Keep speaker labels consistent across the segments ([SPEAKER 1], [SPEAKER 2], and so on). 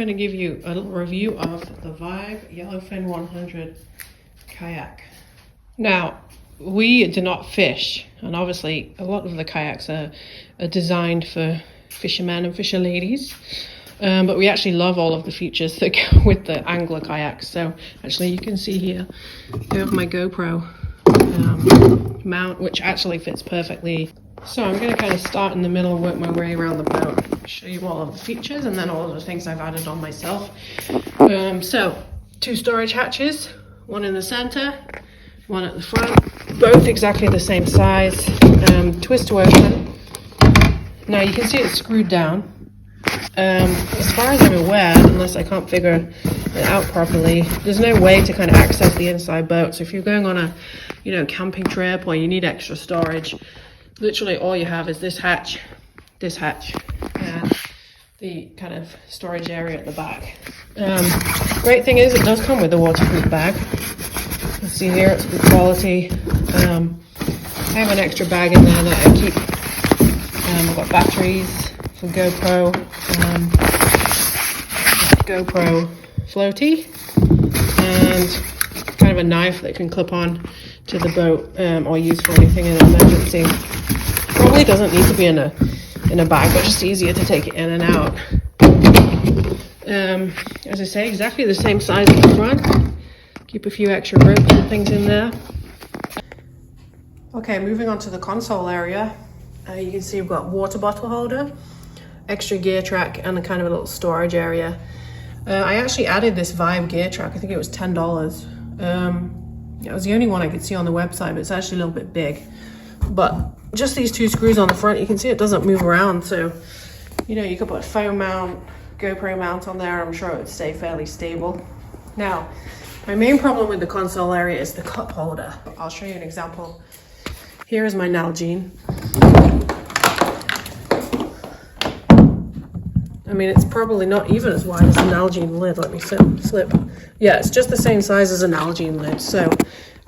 [SPEAKER 1] going to give you a little review of the Vibe Yellowfin 100 kayak. Now, we do not fish, and obviously a lot of the kayaks are designed for fishermen and fisher ladies, but we actually love all of the features that go with the angler kayaks. So actually you can see here, I have my GoPro mount, which actually fits perfectly. So I'm going to kind of start in the middle and work my way around the boat, show you all of the features and then all of the things I've added on myself. So 2 storage hatches, one in the center, one at the front, both exactly the same size, twist to open. Now you can see it's screwed down. As far as I'm aware, unless I can't figure it out properly, there's no way to kind of access the inside boat. So if you're going on a, camping trip or you need extra storage, literally all you have is this hatch, and the kind of storage area at the back. Great thing is it does come with a waterproof bag. You see here it's good quality. I have an extra bag in there that I keep. I've got batteries for GoPro, GoPro floaty, and kind of a knife that can clip on to the boat or use for anything in an emergency. Probably doesn't need to be in a bag, but just easier to take it in and out. As I say, exactly the same size at the front. Keep a few extra ropes and things in there. Okay, moving on to the console area. You can see we've got water bottle holder, extra gear track, and a kind of a little storage area. I actually added this Vibe gear track. I think it was $10. It was the only one I could see on the website, but it's actually a little bit big. But just these 2 screws on the front, you can see it doesn't move around. So, you could put a phone mount, GoPro mount on there. I'm sure it would stay fairly stable. Now, my main problem with the console area is the cup holder. I'll show you an example. Here is my Nalgene. I mean, it's probably not even as wide as a Nalgene lid. Let me slip. Yeah, it's just the same size as a Nalgene lid. So,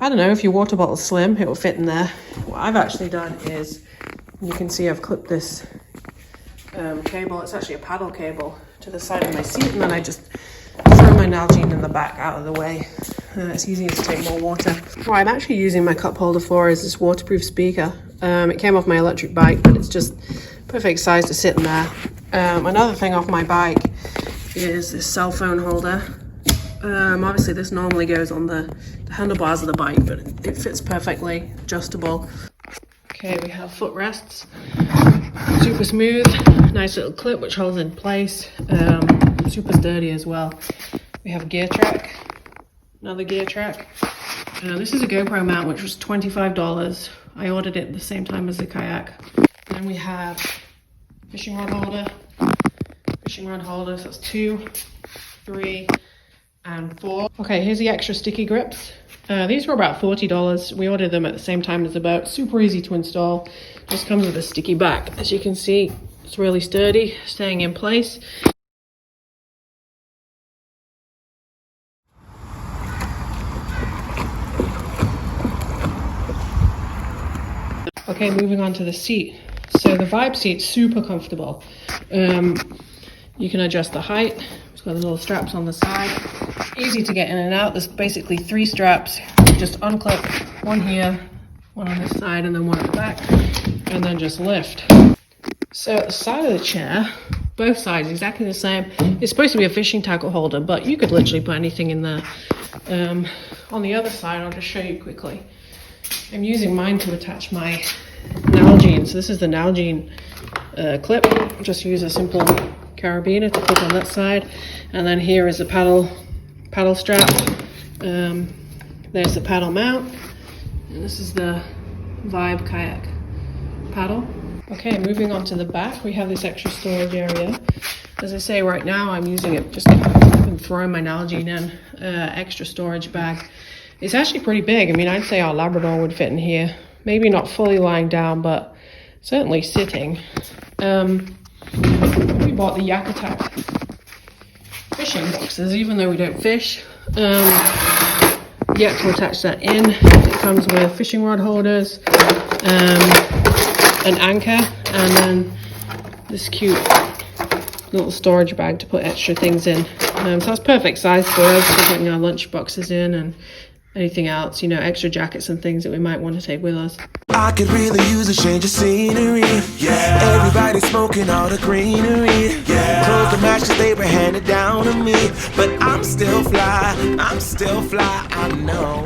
[SPEAKER 1] I don't know, if your water bottle's slim, it will fit in there. What I've actually done is, you can see I've clipped this cable. It's actually a paddle cable to the side of my seat, and then I just throw my Nalgene in the back out of the way. It's easier to take more water. What I'm actually using my cup holder for is this waterproof speaker. It came off my electric bike, but it's just perfect size to sit in there. Another thing off my bike is this cell phone holder. Obviously this normally goes on the handlebars of the bike, but it fits perfectly, adjustable. Okay, we have footrests, super smooth, nice little clip which holds in place, super sturdy as well. We have a gear track, another gear track. This is a GoPro mount which was $25. I ordered it at the same time as the kayak. Then we have fishing rod holder, so that's 2, 3, and 4. Okay, here's the extra sticky grips. These were about $40. We ordered them at the same time as the boat. Super easy to install. Just comes with a sticky back. As you can see, it's really sturdy, staying in place. Okay, moving on to the seat. So the Vibe seat's super comfortable. You can adjust the height. It's got the little straps on the side. Easy to get in and out. There's basically 3 straps. Just unclip one here, one on this side, and then one at the back, and then just lift. So at the side of the chair, both sides exactly the same. It's supposed to be a fishing tackle holder, but you could literally put anything in there. On the other side, I'll just show you quickly. I'm using mine to attach my Nalgene. So this is the Nalgene clip. Just use a simple carabiner to clip on that side, and then here is the paddle strap. There's the paddle mount, and this is the Vibe kayak paddle. Okay, moving on to the back, we have this extra storage area. As I say, right now I'm using it just I'm throwing my Nalgene in. Extra storage bag. It's actually pretty big. I mean, I'd say our Labrador would fit in here. Maybe not fully lying down, but certainly sitting. We bought the Yak Attack fishing boxes, even though we don't fish. Yet to attach that in. It comes with fishing rod holders, an anchor, and then this cute little storage bag to put extra things in. So that's perfect size for us for putting our lunch boxes in and anything else, you know, extra jackets and things that we might want to take with us.
[SPEAKER 2] I could really use a change of scenery. Yeah. Everybody smoking all the greenery. Yeah. Clothes to match 'cause they were handed down to me. But I'm still fly, I know.